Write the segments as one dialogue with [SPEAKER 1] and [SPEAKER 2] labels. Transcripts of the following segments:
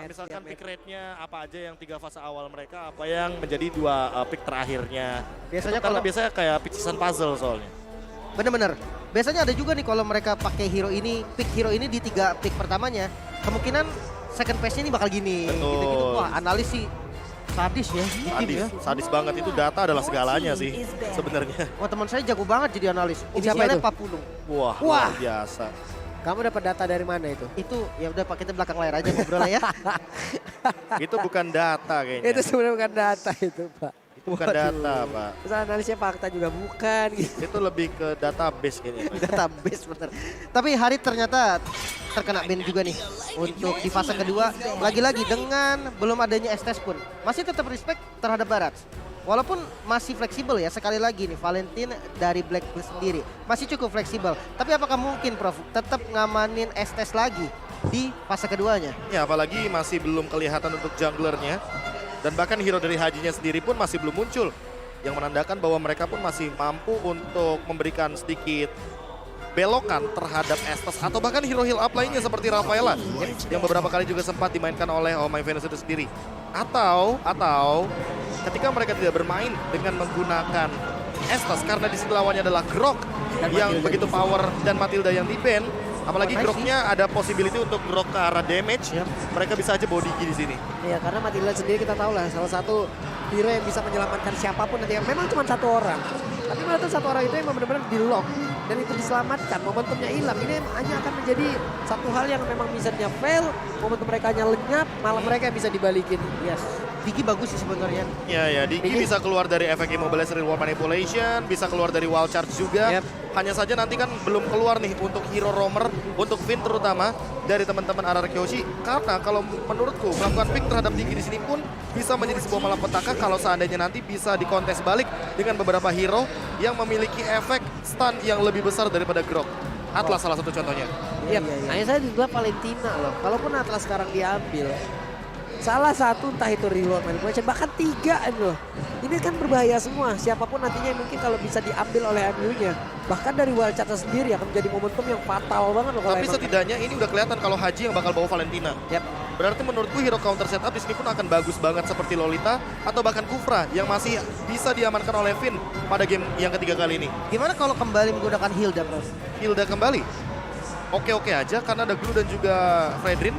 [SPEAKER 1] misalkan pick rate-nya apa aja yang 3 fase awal mereka, apa yang menjadi 2 pick terakhirnya.
[SPEAKER 2] Biasanya
[SPEAKER 1] Karena
[SPEAKER 2] kalau
[SPEAKER 1] biasanya kayak picisan puzzle soalnya.
[SPEAKER 2] bener-bener. Biasanya ada juga nih kalau mereka pakai hero ini, pick hero ini di 3 pick pertamanya, kemungkinan second phase-nya ini bakal gini.
[SPEAKER 1] Betul.
[SPEAKER 2] Gitu-gitu. Wah, analis sih sadis ya. di tim ya.
[SPEAKER 1] Sadis banget, itu data adalah segalanya sih sebenarnya.
[SPEAKER 2] Wah, teman saya jago banget jadi analis.
[SPEAKER 3] Siapa
[SPEAKER 2] Inisialnya
[SPEAKER 3] itu?
[SPEAKER 2] Papulung.
[SPEAKER 1] Wah,
[SPEAKER 3] Wah.
[SPEAKER 1] luar biasa.
[SPEAKER 3] Kamu dapat data dari mana itu?
[SPEAKER 2] Itu ya udah Pak, kita belakang layar aja ngobrol ya.
[SPEAKER 1] Itu bukan data kayaknya.
[SPEAKER 3] Itu sebenarnya bukan data itu, Pak.
[SPEAKER 1] Itu bukan data, Pak.
[SPEAKER 3] Terus analisnya fakta juga bukan gitu.
[SPEAKER 1] Itu lebih ke database kayaknya.
[SPEAKER 2] Database bener. Tapi Harit ternyata terkena ban juga nih untuk di fase kedua. Lagi-lagi dengan belum adanya Estes pun masih tetap respect terhadap Barat. Walaupun masih fleksibel ya, sekali lagi nih Valentin dari Blacklist sendiri masih cukup fleksibel. Tapi apakah mungkin Prof tetap ngamanin Estes lagi di fase keduanya?
[SPEAKER 1] Ya, apalagi masih belum kelihatan untuk junglernya. Dan bahkan hero dari Hajinya sendiri pun masih belum muncul. Yang menandakan bahwa mereka pun masih mampu untuk memberikan sedikit belokan terhadap Estes. Atau bahkan hero heal up lainnya seperti Rafaela. Yang beberapa kali juga sempat dimainkan oleh Oh My Venus itu sendiri. Atau ketika mereka tidak bermain dengan menggunakan Estes. Karena di sini lawannya adalah Grok yang begitu power dan Matilda yang di-ban. Apalagi Groknya ada possibility untuk Grok ke arah damage. Mereka bisa aja body di sini.
[SPEAKER 3] Iya, karena Matilda sendiri kita tahu lah salah satu hero yang bisa menyelamatkan siapapun nanti. Memang cuma satu orang. Tapi malah satu orang itu yang benar-benar di-lock dan itu diselamatkan. Momentumnya hilang. Ini hanya akan menjadi satu hal yang memang misalnya fail. Momentum mereka hanya lenyap, malah mereka yang bisa dibalikin.
[SPEAKER 2] Yes. Digi bagus sih sebenarnya.
[SPEAKER 1] Ya, Digi bisa keluar dari efek Immobilize Real World Manipulation, bisa keluar dari Wild Charge juga. Hanya saja nanti kan belum keluar nih untuk hero roamer, untuk Finn terutama dari teman-teman RRQ Hoshi. Karena kalau menurutku melakukan pick terhadap Digi di sini pun bisa menjadi sebuah malapetaka kalau seandainya nanti bisa dikontes balik dengan beberapa hero yang memiliki efek stun yang lebih besar daripada Grok. Atlas salah satu contohnya.
[SPEAKER 3] Iya, hanya saya juga Valentina loh. Kalaupun Atlas sekarang diambil, salah satu entah itu reward manipulation, bahkan 3 loh. Ini kan berbahaya semua. Siapapun nantinya mungkin kalau bisa diambil oleh MU-nya. Bahkan dari Wild Charge sendiri akan menjadi momentum yang fatal banget loh.
[SPEAKER 1] Tapi setidaknya ini udah kelihatan kalau Haji yang bakal bawa Valentina. Berarti menurutku hero counter setup di sini pun akan bagus banget seperti Lolita atau bahkan Kufra yang masih bisa diamankan oleh Finn pada game yang ketiga kali ini.
[SPEAKER 2] Gimana kalau kembali menggunakan Hilda, Prof?
[SPEAKER 1] Hilda kembali? Oke aja karena ada Glue dan juga Fredrin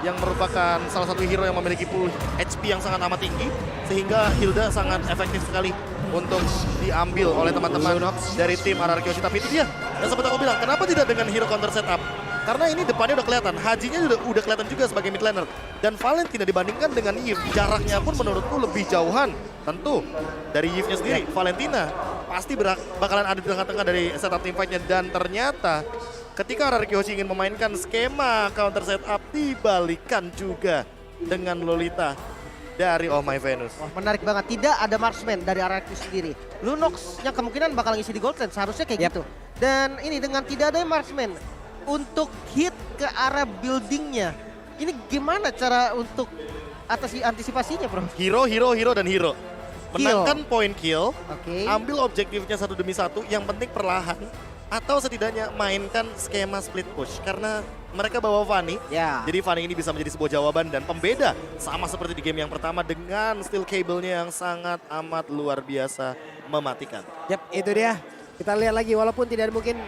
[SPEAKER 1] yang merupakan salah satu hero yang memiliki pool HP yang sangat amat tinggi sehingga Hilda sangat efektif sekali untuk diambil oleh teman-teman dari tim RRQ Hoshi. Tapi itu dia, dan seperti aku bilang, kenapa tidak dengan hero counter setup? Karena ini depannya udah kelihatan, Hajinya udah kelihatan juga sebagai mid laner. Dan Valentina dibandingkan dengan Yves, jaraknya pun menurutku lebih jauhan. Tentu, dari Yves-nya sendiri, Valentina pasti bakalan ada di tengah-tengah dari setup team fight-nya. Dan ternyata ketika RRQ Hoshi ingin memainkan skema counter setup, dibalikan juga dengan Lolita dari Oh My Venus.
[SPEAKER 2] Wah, menarik banget. Tidak ada marksman dari RRQ sendiri. Lunox yang kemungkinan bakal ngisi di gold lane, seharusnya kayak gitu. Dan ini dengan tidak ada marksman untuk hit ke arah buildingnya. Ini gimana cara untuk antisipasinya, Bro?
[SPEAKER 1] Hero, dan hero. Menangkan point kill, ambil objektifnya satu demi satu, yang penting perlahan. Atau setidaknya mainkan skema split push. Karena mereka bawa Fanny, jadi Fanny ini bisa menjadi sebuah jawaban dan pembeda. Sama seperti di game yang pertama dengan steel cable-nya yang sangat amat luar biasa mematikan.
[SPEAKER 3] Itu dia. Kita lihat lagi walaupun tidak mungkin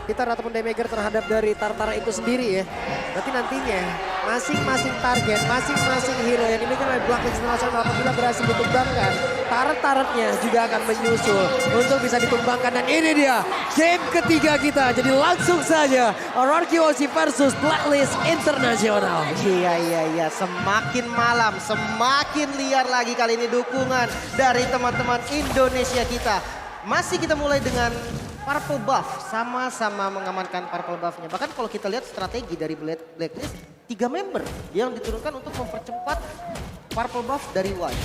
[SPEAKER 3] hitar ataupun damager terhadap dari Tartara itu sendiri ya. Berarti nantinya masing-masing target, masing-masing hero yang dimiliki oleh Blacklist International apabila berhasil ditumbangkan, target-targetnya juga akan menyusul untuk bisa ditumbangkan. Dan ini dia game ketiga kita. Jadi langsung saja RRQ Hoshi versus Blacklist International.
[SPEAKER 2] Iya. Semakin malam, semakin liar lagi kali ini dukungan dari teman-teman Indonesia kita. Masih kita mulai dengan Purple Buff, sama-sama mengamankan Purple Buff-nya. Bahkan kalau kita lihat strategi dari Blacklist, 3 member yang diturunkan untuk mempercepat Purple Buff dari White.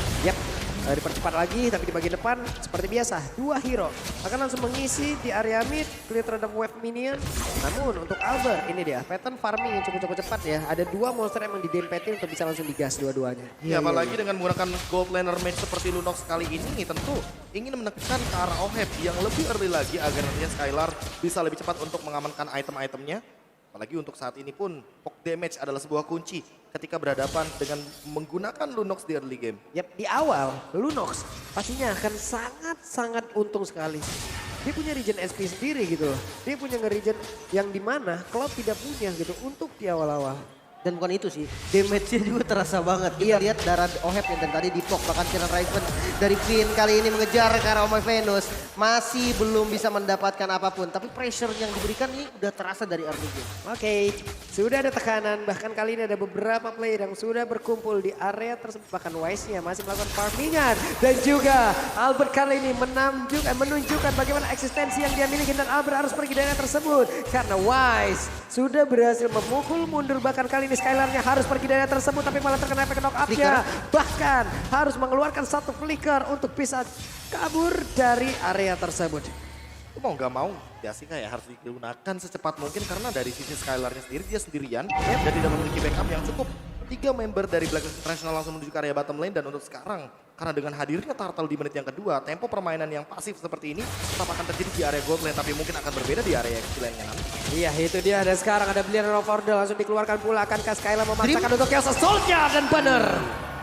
[SPEAKER 3] Dipercepat lagi, tapi di bagian depan seperti biasa, 2 hero akan langsung mengisi di area mid, clear terhadap wave minion. Namun untuk Albert, ini dia pattern farming yang cukup cepat ya. Ada 2 monster yang didempetin untuk bisa langsung digas dua-duanya.
[SPEAKER 1] Apalagi dengan menggunakan gold laner mage seperti Lunox kali ini, tentu ingin menekan ke arah Oheb yang lebih early lagi agar nantinya Skylar bisa lebih cepat untuk mengamankan item-itemnya. Apalagi untuk saat ini pun poke damage adalah sebuah kunci ketika berhadapan dengan menggunakan Lunox di early game.
[SPEAKER 3] Yap, di awal Lunox pastinya akan sangat-sangat untung sekali. Dia punya regen SP sendiri gitu loh. Dia punya nge-regen yang dimana Cloud tidak punya gitu untuk di awal-awal.
[SPEAKER 2] Dan bukan itu sih, damage-nya juga terasa banget. Kita lihat darah Oheb yang tadi dipok, bahkan Kiran Raven dari Finn kali ini mengejar ke arah Omoi Venus. Masih belum bisa mendapatkan apapun, tapi pressure yang diberikan ini udah terasa dari early game.
[SPEAKER 3] Oke, sudah ada tekanan, bahkan kali ini ada beberapa player yang sudah berkumpul di area tersebut. Bahkan Wise-nya masih melakukan farmingan. Dan juga Albert kali ini menunjukkan bagaimana eksistensi yang dia miliki. Dan Albert harus pergi dari area tersebut. Karena Wise sudah berhasil memukul mundur, bahkan kali ini Skylarnya harus pergi dari area tersebut. Tapi malah terkena efek knock up-nya. Bahkan harus mengeluarkan satu flicker untuk bisa kabur dari area tersebut.
[SPEAKER 1] Mau nggak mau, Jessica ya harus digunakan secepat mungkin karena dari sisi Skylarnya sendiri dia sendirian dan tidak memiliki backup yang cukup. 3 member dari Blacklist International langsung menuju ke area bottom lane dan untuk sekarang karena dengan hadirnya Turtle di menit yang kedua, tempo permainan yang pasif seperti ini tetap akan terjadi di area gold lane tapi mungkin akan berbeda di area XP lainnya nanti.
[SPEAKER 3] Iya itu dia, dan sekarang ada Brilliant of Order langsung dikeluarkan pula. Akankah Skylar memaksakan untuk Chaos Assault-nya? Dan benar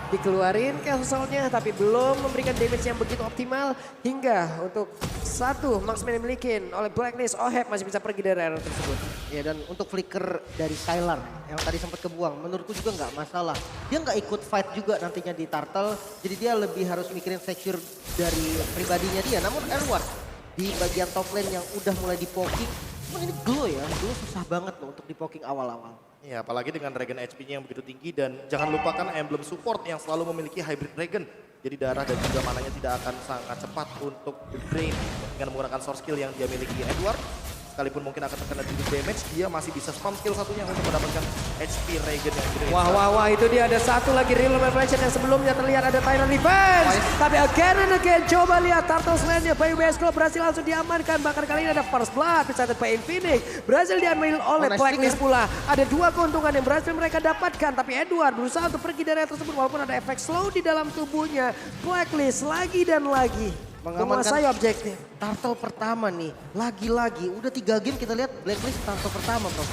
[SPEAKER 3] dikeluarin Chaos Assault-nya tapi belum memberikan damage yang begitu optimal hingga untuk satu marksman yang dimiliki oleh Blacklist. Oheb masih bisa pergi dari area tersebut.
[SPEAKER 2] Ya, dan untuk flicker dari Skylar yang tadi sempat kebuang, menurutku juga nggak masalah. Dia nggak ikut fight juga nantinya di Turtle, jadi dia lebih harus mikirin secure dari pribadinya dia. Namun Edward di bagian top lane yang udah mulai di-poking, cuman ini Glow ya, Glow susah banget loh untuk di-poking awal-awal.
[SPEAKER 1] Ya apalagi dengan regen HP-nya yang begitu tinggi dan jangan lupakan emblem support yang selalu memiliki hybrid regen. Jadi darah dan juga mananya tidak akan sangat cepat untuk drain dengan menggunakan source skill yang dia miliki. Edward sekalipun mungkin akan terkena sedikit damage, dia masih bisa spam skill satunya untuk mendapatkan HP regen yang gede.
[SPEAKER 3] Wah, itu dia ada satu lagi real manipulation yang sebelumnya terlihat ada Tyrant Revenge. Tapi again and again, coba lihat Turtle Slam-nya Bayu BS Club berhasil langsung diamankan. Bahkan kali ini ada First Blood, presented by Infinix. Berhasil diambil oleh Blacklist pula. Ada 2 keuntungan yang berhasil mereka dapatkan. Tapi Edward berusaha untuk pergi dari area tersebut walaupun ada efek slow di dalam tubuhnya. Blacklist lagi dan lagi menguasai objektif.
[SPEAKER 2] Turtle pertama nih, lagi-lagi udah 3 game kita lihat Blacklist Turtle pertama bro.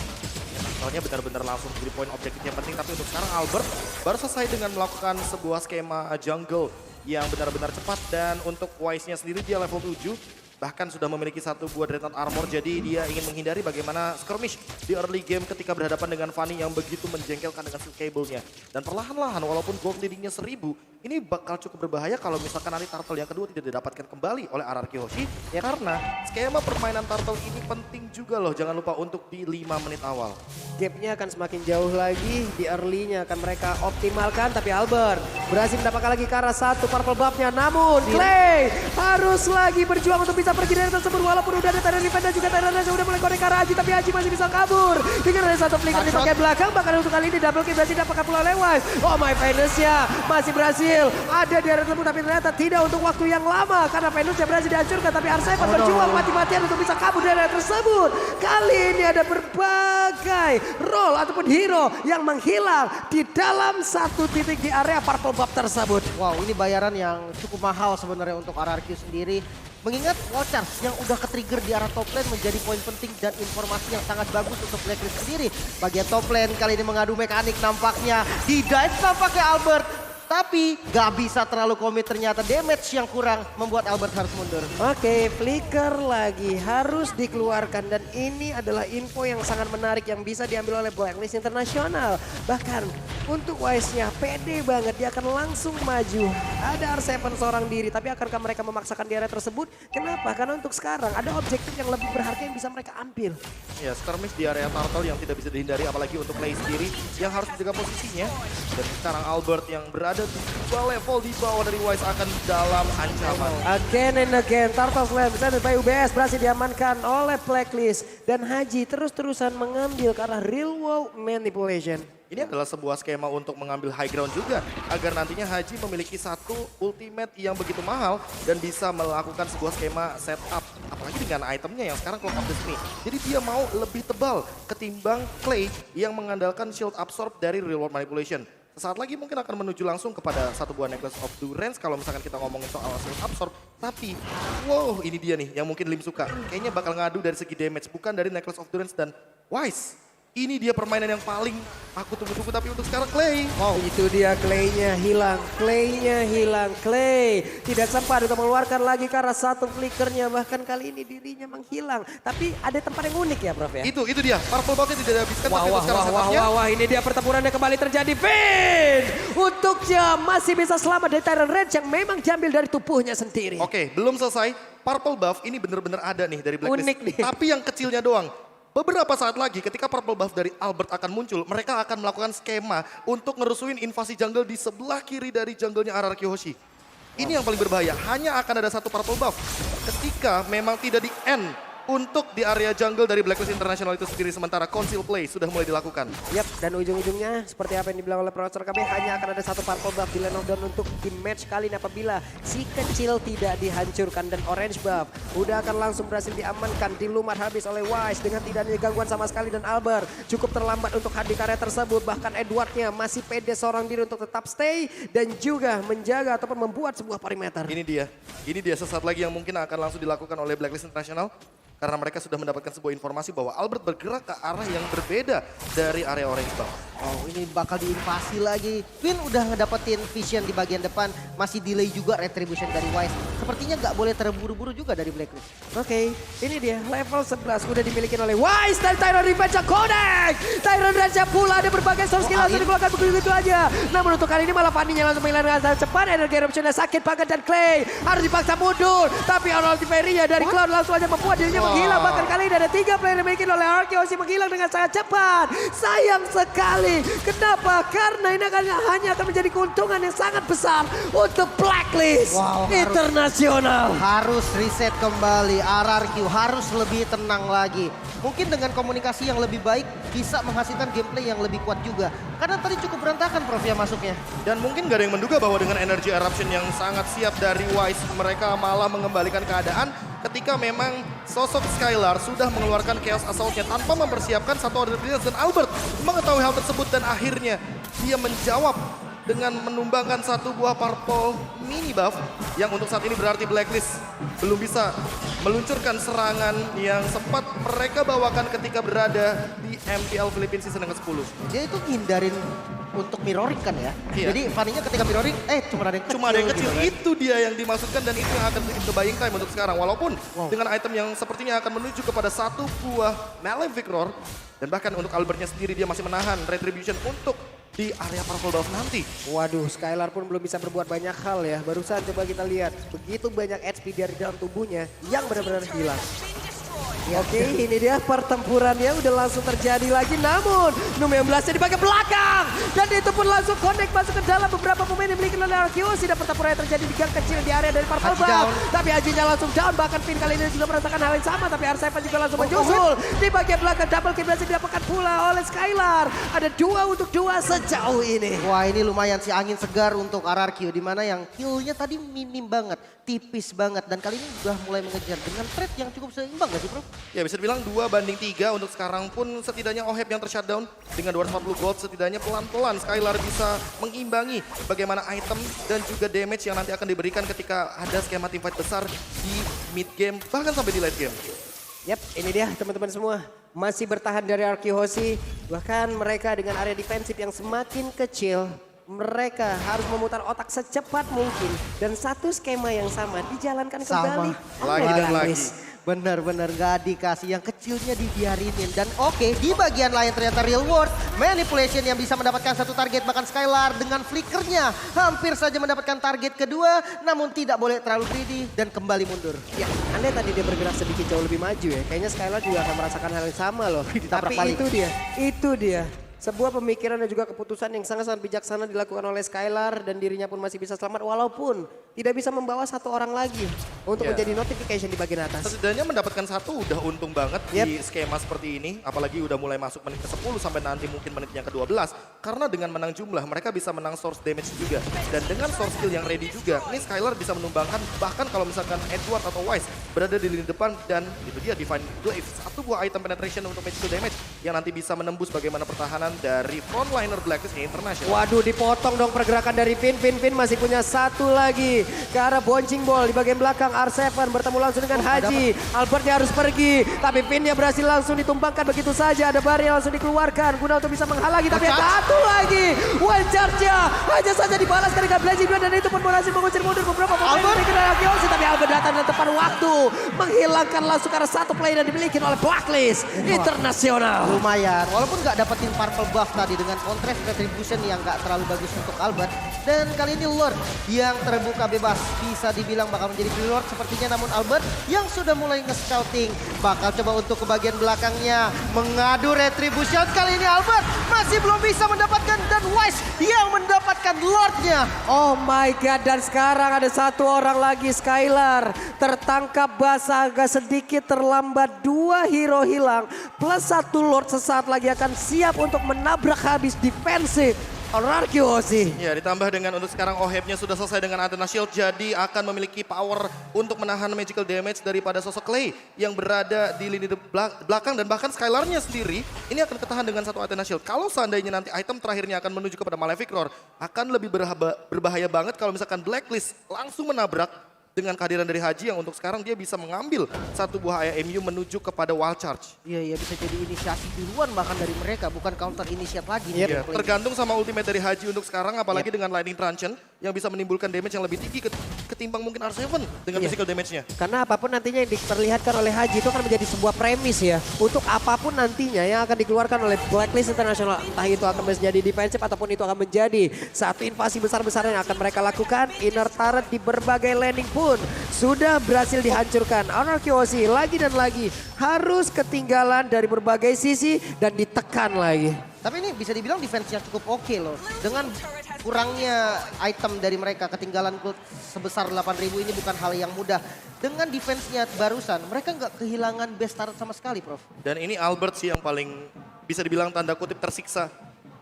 [SPEAKER 1] Soalnya benar-benar langsung jadi poin objektif yang penting, tapi untuk sekarang Albert baru selesai dengan melakukan sebuah skema jungle yang benar-benar cepat dan untuk Wise-nya sendiri dia level 7. Bahkan sudah memiliki 1 buah Dreadnought Armor, jadi dia ingin menghindari bagaimana skirmish di early game ketika berhadapan dengan Fanny yang begitu menjengkelkan dengan skill cable-nya. Dan perlahan-lahan walaupun gold leading-nya 1000, ini bakal cukup berbahaya kalau misalkan nanti Turtle yang kedua tidak didapatkan kembali oleh RRQ Hoshi. Ya karena skema permainan Turtle ini penting juga loh, jangan lupa untuk di 5 menit awal.
[SPEAKER 3] Gapnya akan semakin jauh lagi, di early-nya akan mereka optimalkan. Tapi Albert berhasil mendapatkan lagi ke arah 1 purple buff-nya. Namun Clay harus lagi berjuang untuk bisa pergi dari tersebut. Walaupun udah ada Tyrant Revenge dan juga Tyrant Revenge udah mulai connect ke arah Haji. Tapi Haji masih bisa kabur. Dengan ada 1 flicker di bagian belakang. Bahkan untuk kali ini double kill berhasil dapatkan pula lewat. Oh my Venus-nya masih berhasil ada di area tersebut. Tapi ternyata tidak untuk waktu yang lama. Karena Venus-nya berhasil dihancurkan. Tapi Arseven berjuang mati-matian untuk bisa kabur dari area tersebut. Kali ini ada berbagai role ataupun hero yang menghilang di dalam 1 titik di area purple buff tersebut.
[SPEAKER 2] Wow, ini bayaran yang cukup mahal sebenarnya untuk RRQ sendiri. Mengingat Watchers yang udah ke-trigger di arah top lane menjadi poin penting dan informasi yang sangat bagus untuk Blacklist sendiri. Bagian top lane kali ini mengadu mekanik nampaknya. Di-dive tampaknya Albert. Tapi gak bisa terlalu komit, ternyata damage yang kurang membuat Albert harus mundur.
[SPEAKER 3] Oke, flicker lagi harus dikeluarkan dan ini adalah info yang sangat menarik yang bisa diambil oleh Blacklist International. Bahkan untuk Wise-nya pede banget, dia akan langsung maju. Ada R7 seorang diri, tapi akankah mereka memaksakan di area tersebut? Kenapa? Karena untuk sekarang ada objektif yang lebih berharga yang bisa mereka ambil.
[SPEAKER 1] Ya, skirmish di area Turtle yang tidak bisa dihindari, apalagi untuk Clay sendiri yang harus menjaga posisinya. Dan sekarang Albert yang berada di 2 level di bawah dari Wise akan dalam ancaman.
[SPEAKER 3] Again and again, Turtle Slam presented by UBS berhasil diamankan oleh Blacklist. Dan Haji terus-terusan mengambil ke arah real world manipulation.
[SPEAKER 1] Ini adalah sebuah skema untuk mengambil high ground juga, agar nantinya Haji memiliki 1 ultimate yang begitu mahal dan bisa melakukan sebuah skema setup. Apalagi dengan itemnya yang sekarang Clock of Destiny. Jadi dia mau lebih tebal ketimbang Clay yang mengandalkan shield absorb dari real world manipulation. Sesaat lagi mungkin akan menuju langsung kepada 1 buah Necklace of Durance kalau misalkan kita ngomongin soal shield absorb. Tapi, wow ini dia nih yang mungkin Lim suka. Kayaknya bakal ngadu dari segi damage, bukan dari Necklace of Durance dan Wise. Ini dia permainan yang paling aku tunggu-tunggu, tapi untuk sekarang Clay.
[SPEAKER 3] Wow, itu dia Clay-nya hilang, Clay tidak sempat untuk mengeluarkan lagi karena satu flickernya, bahkan kali ini dirinya menghilang. Tapi ada tempat yang unik ya Prof ya?
[SPEAKER 1] Itu dia, Purple Buff-nya tidak dihabiskan, tapi untuk sekarang setupnya.
[SPEAKER 3] Wah, ini dia pertempurannya kembali terjadi. Finn untuknya masih bisa selamat dari Tyrant Rage yang memang diambil dari tubuhnya sendiri.
[SPEAKER 1] Oke, belum selesai. Purple Buff ini benar-benar ada nih dari Blacklist.
[SPEAKER 3] Unik nih.
[SPEAKER 1] Tapi yang kecilnya doang. Beberapa saat lagi ketika Purple Buff dari Albert akan muncul, mereka akan melakukan skema untuk ngerusuin invasi jungle di sebelah kiri dari jungle-nya RRQ Hoshi. Ini yang paling berbahaya, hanya akan ada satu Purple Buff. Ketika memang tidak di-end untuk di area jungle dari Blacklist International itu sendiri, sementara conceal play sudah mulai dilakukan.
[SPEAKER 3] Yap, dan ujung-ujungnya seperti apa yang dibilang oleh Profesor KB, hanya akan ada satu Purple Buff di lane of down untuk di match kali ini apabila si kecil tidak dihancurkan. Dan Orange Buff udah akan langsung berhasil diamankan, dilumat habis oleh Wise dengan tidak ada gangguan sama sekali. Dan Albert cukup terlambat untuk hadir karya tersebut, bahkan Edwardnya masih pede seorang diri untuk tetap stay dan juga menjaga ataupun membuat sebuah perimeter.
[SPEAKER 1] Ini dia sesaat lagi yang mungkin akan langsung dilakukan oleh Blacklist International. Karena mereka sudah mendapatkan sebuah informasi bahwa Albert bergerak ke arah yang berbeda dari area Orange Buff.
[SPEAKER 2] Oh, ini bakal diinvasi lagi. Finn udah ngedapetin vision di bagian depan. Masih delay juga retribution dari Wise. Sepertinya nggak boleh terburu-buru juga dari Blacklist.
[SPEAKER 3] Oke, ini dia level 11 udah dimiliki oleh Wise dan Tyrant Revenge Connect. Tyrant Revenge pula ada berbagai source skill langsung dikeluarkan begitu aja. Namun untuk kali ini malah Fanny-nya langsung menghilangkan dengan cepat. Energi eruptionnya sakit banget dan Clay harus dipaksa mundur. Tapi Arnold Tiberia dari Cloud langsung aja membuat dirinya menghilang. Bahkan kali ini ada 3 player yang dimiliki oleh RRQ Hoshi menghilang dengan sangat cepat. Sayang sekali. Kenapa? Karena ini hanya akan menjadi keuntungan yang sangat besar untuk Blacklist Internasional.
[SPEAKER 2] Harus reset kembali, RRQ harus lebih tenang lagi. Mungkin dengan komunikasi yang lebih baik bisa menghasilkan gameplay yang lebih kuat juga. Karena tadi cukup berantakan Prof ya masuknya.
[SPEAKER 1] Dan mungkin gak ada yang menduga bahwa dengan energy eruption yang sangat siap dari Wise, mereka malah mengembalikan keadaan ketika memang sosok Skylar sudah mengeluarkan Chaos Assault-nya tanpa mempersiapkan satu order brilliance. Dan Albert mengetahui hal tersebut dan akhirnya dia menjawab dengan menumbangkan satu buah purple mini buff yang untuk saat ini berarti Blacklist belum bisa meluncurkan serangan yang sempat mereka bawakan ketika berada di MPL Philippines season ke-10.
[SPEAKER 2] Dia itu hindarin untuk mirroring kan ya.
[SPEAKER 1] Iya.
[SPEAKER 2] Jadi Fanny-nya ketika mirroring, cuma ada yang kecil.
[SPEAKER 1] Cuma ada yang kecil,
[SPEAKER 2] gitu kan.
[SPEAKER 1] itu dia yang dimaksudkan dan itu yang akan bikin ke buying time untuk sekarang. Walaupun dengan item yang sepertinya akan menuju kepada satu buah Malefic Roar. Dan bahkan untuk Albertnya sendiri dia masih menahan Retribution untuk di area Purple Buff nanti.
[SPEAKER 3] Waduh, Skylar pun belum bisa berbuat banyak hal ya. Barusan coba kita lihat, begitu banyak HP dari dalam tubuhnya yang benar-benar hilang. Oke, ini dia pertempurannya udah langsung terjadi lagi. Namun, Num yang belasnya di bagian belakang. Dan itu pun langsung connect masuk ke dalam beberapa pemain yang dimiliki oleh RRQ Hoshi. Dan pertempuran yang terjadi di gang kecil di area dari Purple Buff. Tapi Hajinya langsung down. Bahkan Finn kali ini juga merasakan hal yang sama. Tapi R7 juga langsung menyusul. Di bagian belakang double kill berhasil didapatkan pula oleh Skylar. Ada 2 untuk 2 sejauh ini.
[SPEAKER 2] Wah, ini lumayan sih angin segar untuk RRQ. Di mana yang kill-nya tadi minim banget. Tipis banget. Dan kali ini udah mulai mengejar dengan trade yang cukup seimbang gak sih Bro?
[SPEAKER 1] Ya bisa dibilang 2-3 untuk sekarang pun setidaknya Oheb yang tershutdown dengan 240 gold setidaknya pelan-pelan Skylar bisa mengimbangi bagaimana item dan juga damage yang nanti akan diberikan ketika ada skema teamfight besar di mid game bahkan sampai di late game.
[SPEAKER 3] Yap, ini dia teman-teman semua. Masih bertahan dari RRQ Hoshi. Bahkan mereka dengan area defensif yang semakin kecil. Mereka harus memutar otak secepat mungkin. Dan satu skema yang sama dijalankan kembali.
[SPEAKER 1] Lagi dan lagi.
[SPEAKER 2] Bener-bener gak dikasih, yang kecilnya dibiarinin. Dan oke, di bagian lain ternyata real world manipulation yang bisa mendapatkan satu target. Bahkan Skylar dengan flickernya hampir saja mendapatkan target kedua. Namun tidak boleh terlalu greedy dan kembali mundur.
[SPEAKER 3] Ya, aneh tadi dia bergerak sedikit jauh lebih maju ya. Kayaknya Skylar juga akan merasakan hal yang sama loh.
[SPEAKER 2] Ditabrak
[SPEAKER 3] Tapi
[SPEAKER 2] balik.
[SPEAKER 3] itu dia. Sebuah pemikiran dan juga keputusan yang sangat-sangat bijaksana dilakukan oleh Skylar dan dirinya pun masih bisa selamat walaupun tidak bisa membawa satu orang lagi untuk menjadi notification di bagian atas.
[SPEAKER 1] Setidaknya mendapatkan satu udah untung banget di skema seperti ini. Apalagi udah mulai masuk menit ke-10 sampai nanti mungkin menit yang ke-12. Karena dengan menang jumlah mereka bisa menang source damage juga. Dan dengan source skill yang ready juga, ini Skylar bisa menumbangkan bahkan kalau misalkan Edward atau Wise berada di lini depan dan itu dia Divine Glaive. Satu buah item penetration untuk magical damage yang nanti bisa menembus bagaimana pertahanan dari frontliner Blacklist International.
[SPEAKER 3] Waduh, dipotong dong pergerakan dari Vin. Vin masih punya satu lagi ke arah bouncing ball di bagian belakang. R7 bertemu langsung dengan Haji. Albertnya harus pergi, tapi Vinnya berhasil langsung ditumbangkan begitu saja. Ada Bari yang langsung dikeluarkan guna untuk bisa menghalangi, tapi ada satu lagi. Wild charge-nya hanya saja dibalas ketika Blazing Duel, dan itu pun berhasil mengusir mundur beberapa pemain dari generasi Osi. Tapi Albert datang dan tepat waktu menghilangkan langsung karena satu play yang dimiliki oleh Blacklist Internasional.
[SPEAKER 2] Lumayan, walaupun nggak dapetin purple buff tadi dengan contrast retribution yang nggak terlalu bagus untuk Albert. Dan kali ini Lord yang terbuka bebas bisa dibilang bakal menjadi free Lord sepertinya. Namun Albert yang sudah mulai nge-scouting bakal coba untuk ke bagian belakangnya mengadu retribution. Kali ini Albert masih belum bisa mendapatkan, dan Wise yang mendapatkan Lordnya.
[SPEAKER 3] Oh my god, dan sekarang ada satu orang lagi, Skylar. Tertangkap basah agak sedikit terlambat, 2 hero hilang. Plus 1 Lord sesaat lagi akan siap untuk menabrak habis defensif Anarchy Osi.
[SPEAKER 1] Ya, ditambah dengan untuk sekarang Oheb-nya sudah selesai dengan Athena Shield, jadi akan memiliki power untuk menahan magical damage daripada sosok Clay yang berada di lini belakang, dan bahkan Skylar-nya sendiri ini akan ketahan dengan satu Athena Shield. Kalau seandainya nanti item terakhirnya akan menuju kepada Malefic Roar, akan lebih berbahaya banget kalau misalkan Blacklist langsung menabrak dengan kehadiran dari Haji yang untuk sekarang dia bisa mengambil satu buah AMU menuju kepada Wild Charge.
[SPEAKER 2] Iya, bisa jadi inisiasi duluan bahkan dari mereka, bukan counter initiate lagi.
[SPEAKER 1] Iya, tergantung sama ultimate dari Haji untuk sekarang, apalagi dengan Lightning Truncheon yang bisa menimbulkan damage yang lebih tinggi ketimbang mungkin R7 dengan physical damage-nya.
[SPEAKER 3] Karena apapun nantinya yang diperlihatkan oleh Haji itu akan menjadi sebuah premis ya. Untuk apapun nantinya yang akan dikeluarkan oleh Blacklist International. Entah itu akan menjadi defensif ataupun itu akan menjadi satu invasi besar-besaran yang akan mereka lakukan. Inner turret di berbagai landing pun sudah berhasil dihancurkan. Anarchy Osi lagi dan lagi harus ketinggalan dari berbagai sisi dan ditekan lagi.
[SPEAKER 2] Tapi ini bisa dibilang defense-nya cukup oke loh. Dengan kurangnya item dari mereka, ketinggalan gold sebesar 8.000 ini bukan hal yang mudah. Dengan defense-nya barusan, mereka nggak kehilangan best turret sama sekali, Prof.
[SPEAKER 1] Dan ini Albert sih yang paling bisa dibilang tanda kutip tersiksa.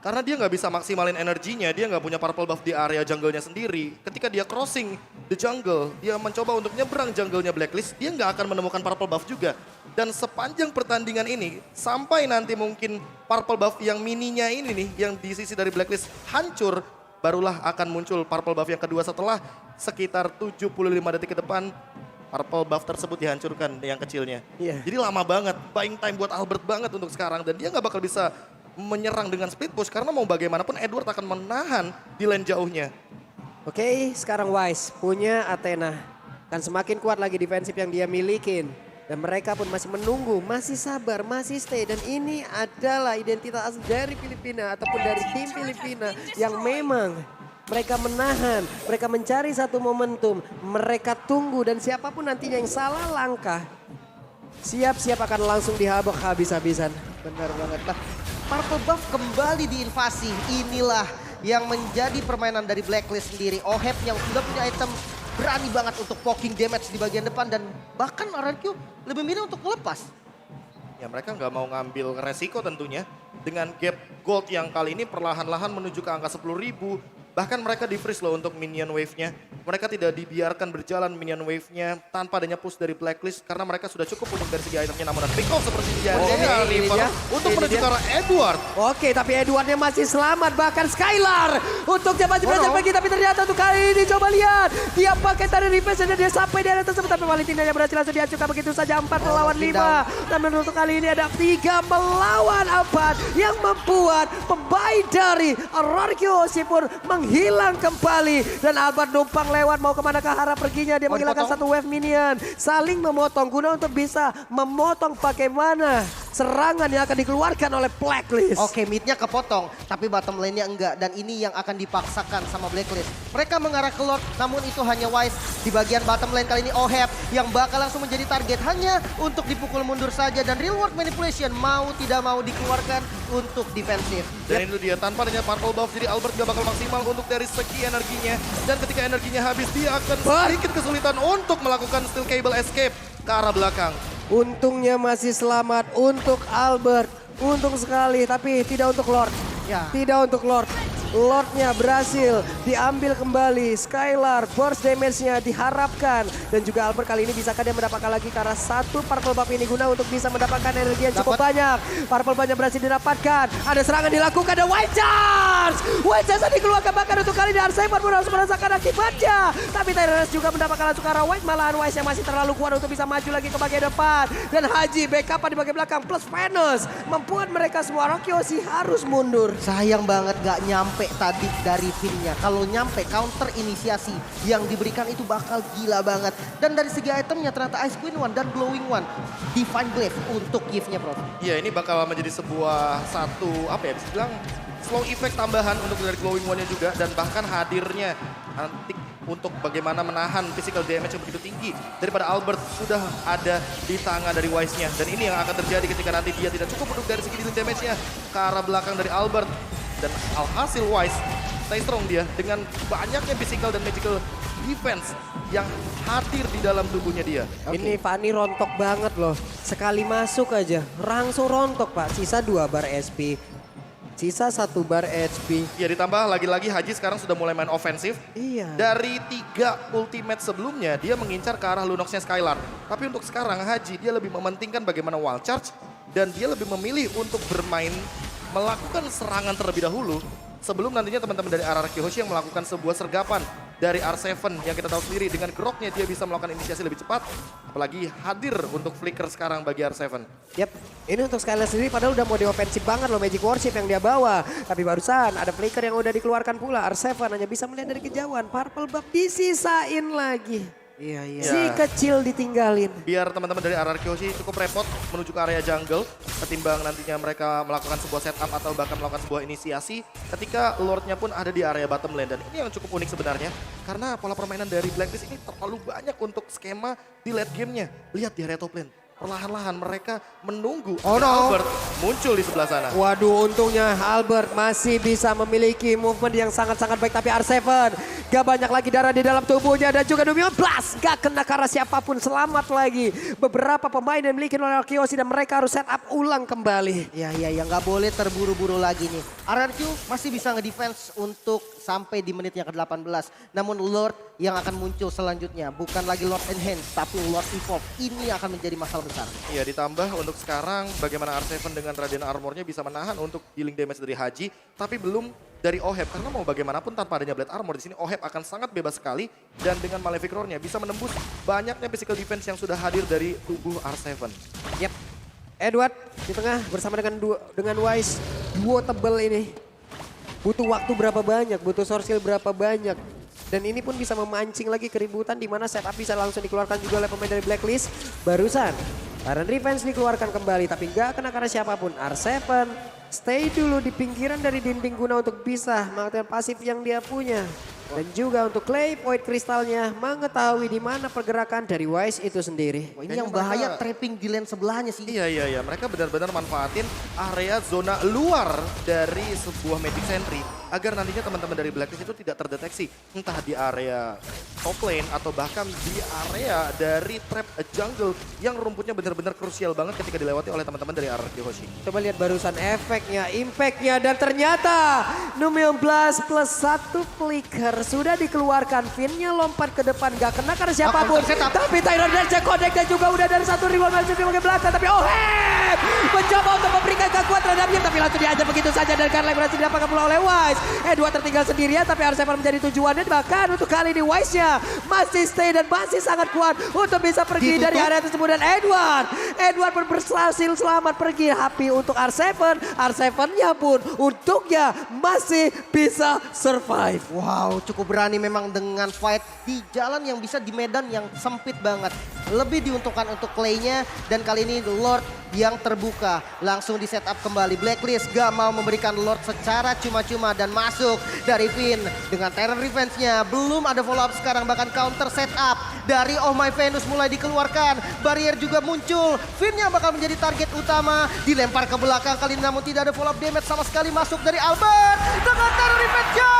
[SPEAKER 1] Karena dia nggak bisa maksimalin energinya, dia nggak punya purple buff di area jungle-nya sendiri. Ketika dia crossing the jungle, dia mencoba untuk nyebrang jungle-nya Blacklist, dia nggak akan menemukan purple buff juga. Dan sepanjang pertandingan ini, sampai nanti mungkin purple buff yang mininya ini nih, yang di sisi dari Blacklist hancur, barulah akan muncul purple buff yang kedua setelah sekitar 75 detik ke depan. Purple buff tersebut dihancurkan yang kecilnya. Jadi lama banget, buying time buat Albert banget untuk sekarang. Dan dia nggak bakal bisa menyerang dengan split push karena mau bagaimanapun Edward akan menahan di lane jauhnya.
[SPEAKER 3] Oke, sekarang Wise punya Athena. Kan semakin kuat lagi defensif yang dia milikin. Dan mereka pun masih menunggu, masih sabar, masih stay. Dan ini adalah identitas dari Filipina ataupun dari tim Filipina yang memang mereka menahan, mereka mencari satu momentum, mereka tunggu, dan siapapun nantinya yang salah langkah, siap-siap akan langsung dihabok habis-habisan.
[SPEAKER 2] Benar banget lah. Purple buff kembali diinvasi. Inilah yang menjadi permainan dari Blacklist sendiri. Oheb yang sudah punya item berani banget untuk poking damage di bagian depan, dan bahkan RRQ lebih milih untuk melepas.
[SPEAKER 1] Ya mereka nggak mau ngambil resiko tentunya. Dengan gap gold yang kali ini perlahan-lahan menuju ke angka 10.000. Bahkan mereka di-freeze loh untuk minion wave-nya. Mereka tidak dibiarkan berjalan minion wave-nya tanpa adanya push dari Blacklist. Karena mereka sudah cukup untuk dari segi itemnya. Namun pick off seperti ini untuk menuju ke arah Edward.
[SPEAKER 3] Oke, tapi Edwardnya masih selamat. Bahkan Skylar untuk dia masih berhasil pergi. Tapi ternyata untuk kali ini coba lihat. Dia pakai tadi reverse dan dia sampai di area tersebut. Tapi Valentina yang berhasil langsung dihancurkan begitu saja. 4 melawan 5. Dan untuk kali ini ada 3 melawan 4. Yang membuat pemain dari Anarchy Osi pun menghilang kembali. Dan Albert numpang lewat mau kemana ke arah perginya. Dia menghilangkan satu wave minion. Saling memotong guna untuk bisa memotong bagaimana serangan yang akan dikeluarkan oleh Blacklist.
[SPEAKER 2] Oke, midnya kepotong, tapi bottom lane-nya enggak. Dan ini yang akan dipaksakan sama Blacklist. Mereka mengarah ke Lord, namun itu hanya Wise. Di bagian bottom lane kali ini Oheb yang bakal langsung menjadi target hanya untuk dipukul mundur saja. Dan real world manipulation mau tidak mau dikeluarkan untuk defensif.
[SPEAKER 1] Dan itu dia, tanpa adanya purple buff, jadi Albert gak bakal maksimal untuk dari segi energinya. Dan ketika energinya habis, dia akan sedikit kesulitan untuk melakukan steel cable escape ke arah belakang.
[SPEAKER 3] Untungnya masih selamat untuk Albert. Untung sekali, tapi tidak untuk Lord.
[SPEAKER 2] Ya.
[SPEAKER 3] Tidak untuk Lord. Lordnya berhasil diambil kembali. Skylar, burst damage-nya diharapkan. Dan juga Albert kali ini bisakah dia mendapatkan lagi karena satu purple buff ini guna untuk bisa mendapatkan energi yang cukup banyak. Purple buff-nya berhasil didapatkan. Ada serangan dilakukan dan White Charge! White Charge dikeluarkan bahkan untuk kali ini R7 pun harus merasakan akibatnya. Tapi Tyrannus juga mendapatkan langsung ke arah White. Malahan White yang masih terlalu kuat untuk bisa maju lagi ke bagian depan. Dan Haji backup di bagian belakang plus Venus. Membuat mereka semua Rokyoshi harus mundur.
[SPEAKER 2] Sayang banget gak nyampe tadi dari Finn-nya. Kalau nyampe counter inisiasi yang diberikan itu bakal gila banget. Dan dari segi itemnya ternyata Ice Queen One dan Glowing One. Divine Glaive untuk gift-nya Prof.
[SPEAKER 1] Iya, ini bakal menjadi sebuah satu, apa ya, bisa bilang slow effect tambahan untuk dari Glowing One-nya juga. Dan bahkan hadirnya Antik untuk bagaimana menahan physical damage yang begitu tinggi daripada Albert sudah ada di tangan dari Wise-nya. Dan ini yang akan terjadi ketika nanti dia tidak cukup untuk dari segi dealing damage-nya ke arah belakang dari Albert. Dan alhasil Wise stay strong dia dengan banyaknya physical dan magical defense yang hadir di dalam tubuhnya dia.
[SPEAKER 3] Ini Fanny rontok banget loh. Sekali masuk aja langsung rontok Pak. Sisa 2 bar SP. Sisa 1 bar HP.
[SPEAKER 1] Ya ditambah lagi-lagi Haji sekarang sudah mulai main ofensif.
[SPEAKER 3] Iya.
[SPEAKER 1] Dari 3 ultimate sebelumnya dia mengincar ke arah Lunox-nya Skylar. Tapi untuk sekarang Haji dia lebih mementingkan bagaimana wild charge. Dan dia lebih memilih untuk bermain melakukan serangan terlebih dahulu. Sebelum nantinya teman-teman dari RRQ Hoshi yang melakukan sebuah sergapan dari R7 yang kita tahu sendiri dengan groknya dia bisa melakukan inisiasi lebih cepat. Apalagi hadir untuk flicker sekarang bagi R7.
[SPEAKER 3] Yap, ini untuk Skylar sendiri padahal udah mau diofensif banget loh Magic Worship yang dia bawa. Tapi barusan ada flicker yang udah dikeluarkan pula. R7 hanya bisa melihat dari kejauhan. Purple buff disisain lagi.
[SPEAKER 2] Iya, iya.
[SPEAKER 3] Si kecil ditinggalin.
[SPEAKER 1] Biar teman-teman dari RRQ Hoshi cukup repot menuju ke area jungle. Ketimbang nantinya mereka melakukan sebuah setup atau bahkan melakukan sebuah inisiasi. Ketika Lordnya pun ada di area bottom lane. Dan ini yang cukup unik sebenarnya. Karena pola permainan dari Blacklist ini terlalu banyak untuk skema di late gamenya. Lihat di area top lane. Perlahan-lahan mereka menunggu Albert muncul di sebelah sana.
[SPEAKER 3] Waduh, untungnya Albert masih bisa memiliki movement yang sangat-sangat baik. Tapi R7 gak banyak lagi darah di dalam tubuhnya. Dan juga Numion Blast gak kena karena siapapun. Selamat lagi. Beberapa pemain yang dimiliki oleh Kyoshi dan mereka harus set up ulang kembali.
[SPEAKER 2] Iya, gak boleh terburu-buru lagi nih. RRQ masih bisa ngedefense untuk sampai di menit yang ke-18. Namun Lord yang akan muncul selanjutnya bukan lagi Lord Enhance tapi Lord Evolve. Ini akan menjadi masalah besar.
[SPEAKER 1] Iya, ditambah untuk sekarang bagaimana R7 dengan Radiant Armor-nya bisa menahan untuk healing damage dari Haji. Tapi belum dari Oheb. Karena mau bagaimanapun tanpa adanya Blade Armor di sini Oheb akan sangat bebas sekali. Dan dengan Malefic Roar-nya bisa menembus banyaknya physical defense yang sudah hadir dari tubuh R7.
[SPEAKER 3] Yap. Edward di tengah bersama dengan Wise. Duo tebel ini. Butuh waktu berapa banyak, butuh source skill berapa banyak. Dan ini pun bisa memancing lagi keributan di mana setup bisa langsung dikeluarkan juga oleh pemain dari Blacklist. Barusan Tyrant Revenge dikeluarkan kembali tapi gak kena karena siapapun. R7 stay dulu di pinggiran dari dinding guna untuk bisa mengaktifkan pasif yang dia punya. Dan juga untuk Clay Void Kristalnya mengetahui di mana pergerakan dari Wise itu sendiri.
[SPEAKER 2] Wah, ini yang bahaya trapping di lane sebelahnya sih.
[SPEAKER 1] Iya. Mereka benar-benar manfaatin area zona luar dari sebuah Magic Sentry. Agar nantinya teman-teman dari Blacklist itu tidak terdeteksi. Entah di area top lane atau bahkan di area dari trap jungle. Yang rumputnya benar-benar krusial banget ketika dilewati oleh teman-teman dari RRQ Hoshi.
[SPEAKER 3] Coba lihat barusan efeknya, impactnya. Dan ternyata Numion Blast plus 1 flicker sudah dikeluarkan. Finn-nya lompat ke depan gak kena karena siapapun. Tapi Tyrant Dance connect dan juga udah dari 1 rival masuk di bagian belakang. Tapi Oheb mencoba untuk memberikan kekuatan terhadapnya. Tapi langsung diajar begitu saja dan karena berhasil didapatkan pula oleh Wise. Edward tertinggal sendirian tapi R7 menjadi tujuannya. Bahkan untuk kali ini Wise-nya masih stay dan masih sangat kuat untuk bisa pergi dari area tersebut. Dan Edward pun berhasil selamat pergi. Tapi untuk R7, R7-nya pun untuknya masih bisa survive.
[SPEAKER 2] Wow, cukup berani memang dengan fight di jalan yang bisa di medan yang sempit banget. Lebih diuntungkan untuk Clay-nya dan kali ini Lord yang terbuka. Langsung di setup kembali. Blacklist gak mau memberikan Lord secara cuma-cuma dan masuk dari Finn. Dengan Terror Revenge-nya belum ada follow up sekarang bahkan counter setup dari Oh My Venus mulai dikeluarkan. Barrier juga muncul. Finn-nya bakal menjadi target utama. Dilempar ke belakang kali ini namun tidak ada follow up damage sama sekali masuk dari Albert. Dengan Terror Revenge-nya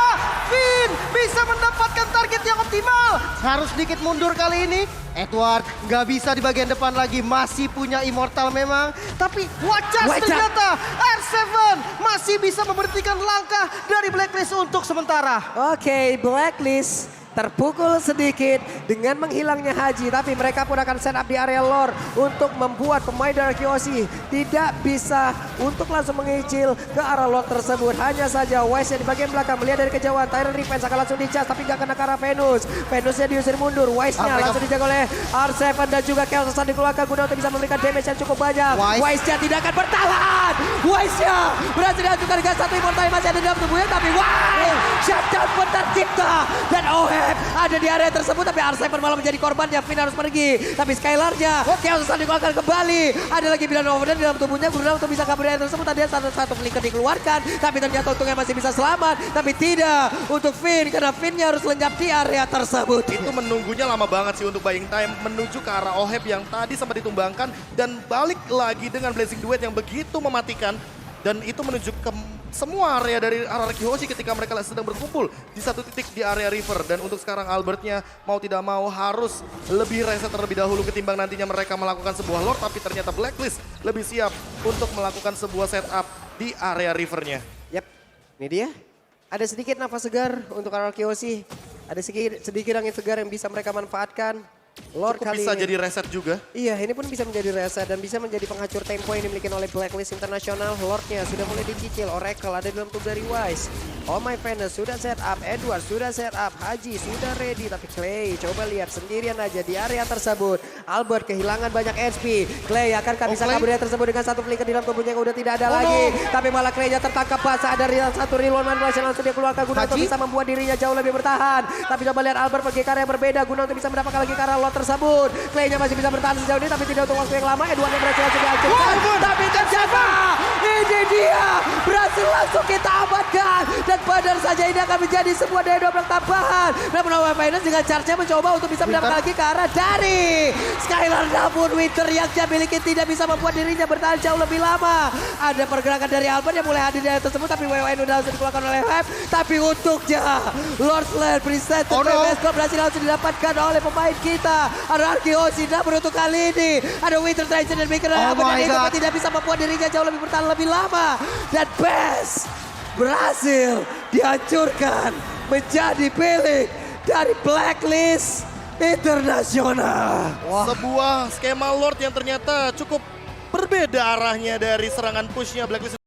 [SPEAKER 2] Finn bisa mendapatkan target yang optimal. harus sedikit mundur kali ini. Edward nggak bisa di bagian depan lagi, masih punya Immortal memang. Tapi Wacas ternyata R7 masih bisa memberhentikan langkah dari Blacklist untuk sementara.
[SPEAKER 3] Oke, Blacklist terpukul sedikit dengan menghilangnya Haji. Tapi mereka pun akan set up di area lore untuk membuat pemain dari Kyoshi tidak bisa untuk langsung mengicil ke arah lore tersebut. Hanya saja Wise yang di bagian belakang melihat dari kejauhan. Tyrant Revenge akan langsung dicas tapi nggak kena ke arah Venus. Venusnya diusir mundur. Wise-nya langsung dijaga oleh R7 dan juga Chaos Ascent dikeluarkan guna untuk bisa memberikan damage yang cukup banyak. Wise-nya tidak akan bertahan. Wise-nya berhasil dihancurkan dengan satu Immortal yang masih ada di dalam tubuhnya. Tapi wow, shutdown pun tercipta. Dan ada di area tersebut tapi R7 malah menjadi korbannya. Finn harus pergi. Tapi Skylar-nya Chaos Ascent dikeluarkan kembali. Ada lagi Bilan Overden di dalam tubuhnya guna untuk bisa kabur dari area tersebut. Tadi satu flicker dikeluarkan. Tapi ternyata untungnya masih bisa selamat. Tapi tidak untuk Finn karena Finn-nya harus lenyap di area tersebut.
[SPEAKER 1] Itu menunggunya lama banget sih untuk buying time menuju ke arah Oheb yang tadi sempat ditumbangkan dan balik lagi dengan Blazing Duet yang begitu mematikan. Dan itu menuju ke semua area dari arah Kyoshi ketika mereka sedang berkumpul di satu titik di area river. Dan untuk sekarang Albertnya mau tidak mau harus lebih reset terlebih dahulu ketimbang nantinya mereka melakukan sebuah lord. Tapi ternyata Blacklist lebih siap untuk melakukan sebuah setup di area rivernya.
[SPEAKER 3] Yap, ini dia. Ada sedikit nafas segar untuk arah Kyoshi. Ada sedikit angin segar yang bisa mereka manfaatkan. Lord
[SPEAKER 1] Cukup
[SPEAKER 3] kali
[SPEAKER 1] bisa
[SPEAKER 3] ini.
[SPEAKER 1] jadi reset juga.
[SPEAKER 3] Iya, ini pun bisa menjadi reset dan bisa menjadi penghancur tempo yang dimiliki oleh Blacklist Internasional. Lordnya sudah mulai dicicil. Oracle ada di dalam tubuh dari Wise. Oh my Venus sudah set up. Edward sudah set up. Haji sudah ready. Tapi Clay coba lihat sendirian aja di area tersebut. Albert kehilangan banyak HP. Clay akankah bisa kabur dari tersebut dengan satu flicker di dalam tubuhnya yang udah tidak ada lagi. Tapi malah Clay-nya tertangkap basah. Ada satu reload man yang langsung dia keluarkan guna untuk bisa membuat dirinya jauh lebih bertahan. Tapi coba lihat Albert pergi ke area yang berbeda guna untuk bisa mendapatkan lagi ke arah lot tersebut. Clay-nya masih bisa bertahan sejauh ini tapi tidak untuk waktu yang lama. Edward yang berhasil langsung dihancurkan. Tapi ternyata ini dia berhasil langsung kita amankan. Dan benar saja ini akan menjadi sebuah daya dobrak tambahan. Namun Away Finance dengan charge-nya mencoba untuk bisa mendapatkan lagi ke arah dari Skylar. Namun Winter yang dia miliki tidak bisa membuat dirinya bertahan jauh lebih lama. Ada pergerakan dari Albert yang mulai hadir di area tersebut. Tapi WWN udah langsung dikeluarkan oleh Web. Tapi untuknya Lord Slayer preset berhasil langsung didapatkan oleh pemain kita. Ada Kyoshi namun untuk kali ini ada Winter Tracer dan Maker dan itu tidak bisa membuat dirinya jauh lebih bertahan lebih lama. Dan Best berhasil dihancurkan menjadi pilih dari Blacklist Internasional.
[SPEAKER 1] Sebuah skema Lord yang ternyata cukup berbeda arahnya dari serangan pushnya Blacklist.